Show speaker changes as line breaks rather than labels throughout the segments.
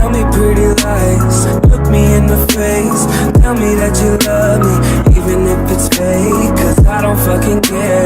Tell me pretty lies, look me in the face. Tell me that you love me, even if it's fake. Cause I don't fucking care.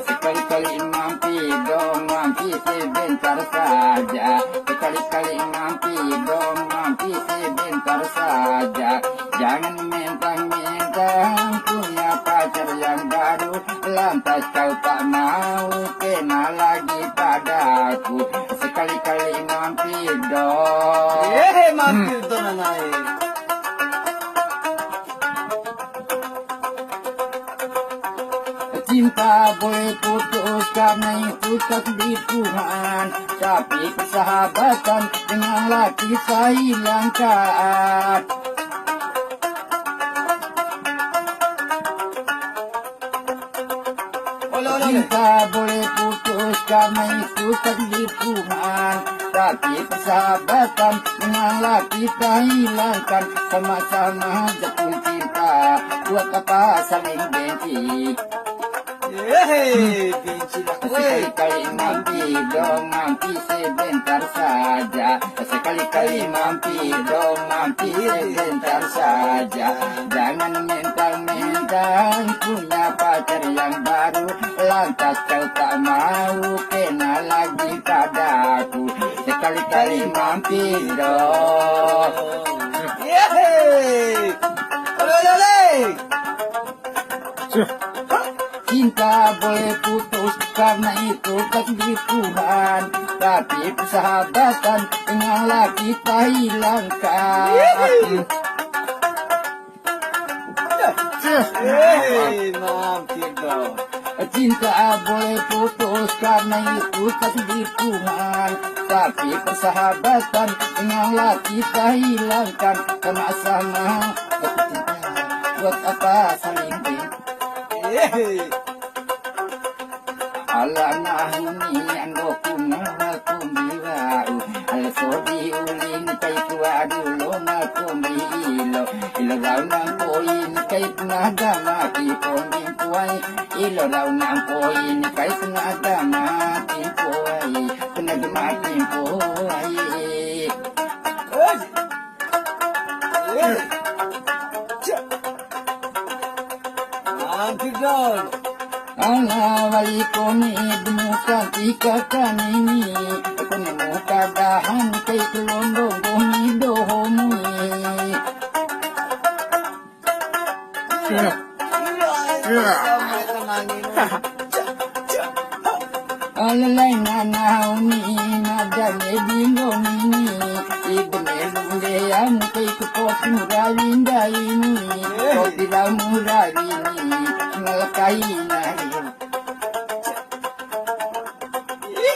Sekali-kali mampi dong mampi sebentar saja. Sekali-kali mampi dong mampi sebentar saja. Jangan mentang-mentang punya pacar yang baru, lantas kau tak mau kenal lagi padaku. Sekali-kali mampi dong.
Mampir to nanay.
Cinta boleh putus karena itu takdir Tuhan, tapi persahabatan denganlah kita hilangkan. Cinta boleh putus karena itu takdir Tuhan, tapi persahabatan denganlah kita hilangkan. Sama-sama jatuh cinta, buat apa saling benci?
Benci na ko eh.
Sekali-kali mampi dong mampi sebentar saja. Sekali-kali mampi dong mampi sebentar saja. Jangan mentang-mentang punya pacar yang baru, lantas kau tak mau kenal lagi padaku. Sekali-kali mampi dong.
Oleh.
Cinta boleh putus karena itu takdir Tuhan, tapi persahabatan denganlah kita hilangkan.
Mampir to.
Cinta boleh putus karena itu takdir Tuhan, tapi persahabatan denganlah kita hilangkan. Sama-sama buat apa saling benci? Ala nahuni ando kumara kumbirau, ala sodi ulin kay kuadulo na kumbilo. Ilo raw ng poin kay pinagamati pongin puay. Ilo raw ng poin kay pinagamati puay. Pinagamati puay.
Mampir doon.
Ala wali ko ni muka tika kanini, ako ni muka dahan kay kulondong kumido homi. Alalay na nauni na dami bingo nini, ibunelunde ang kay kupot muraling daini, kopi daw muraling ngalakay na rin.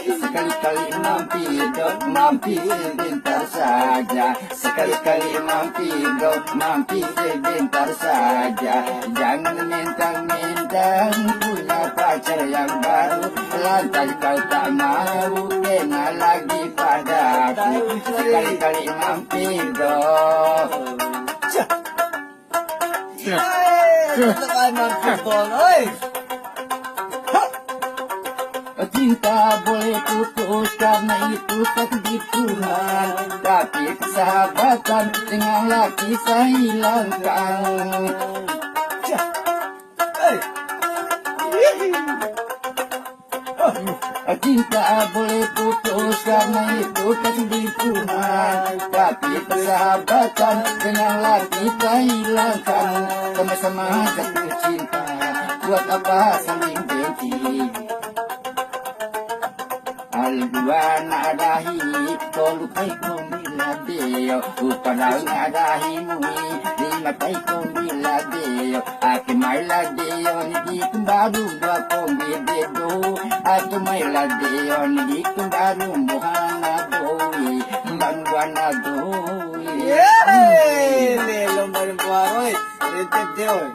Sekali-kali mampi dong mampi sebentar saja. Sekali-kali mampi dong mampi sebentar saja. Jangan mentang-mentang punya pacar yang baru, lantas kau tak mau kenal lagi padaku. Sekali-kali mampi dong.
Ito ka mampir doon. Oy!
Cinta boleh putus karena itu takdir Tuhan, tapi persahabatan denganlah kita hilangkan. Cinta boleh putus karena itu takdir Tuhan, tapi persahabatan denganlah kita hilangkan. Sama-sama jatuh cinta, buat apa saling benci? Al-dua nadahi, tolu kay kumbiladeo, upalaw nadahi mui, lima kay kumbiladeo, ake may ladeo, hindi kumbaru dua kumbidedo, ake may ladeo, hindi kumbaru muhana doi, mbangwa na doi.
Lelong ba yung buwan? Oy! Rented di oy.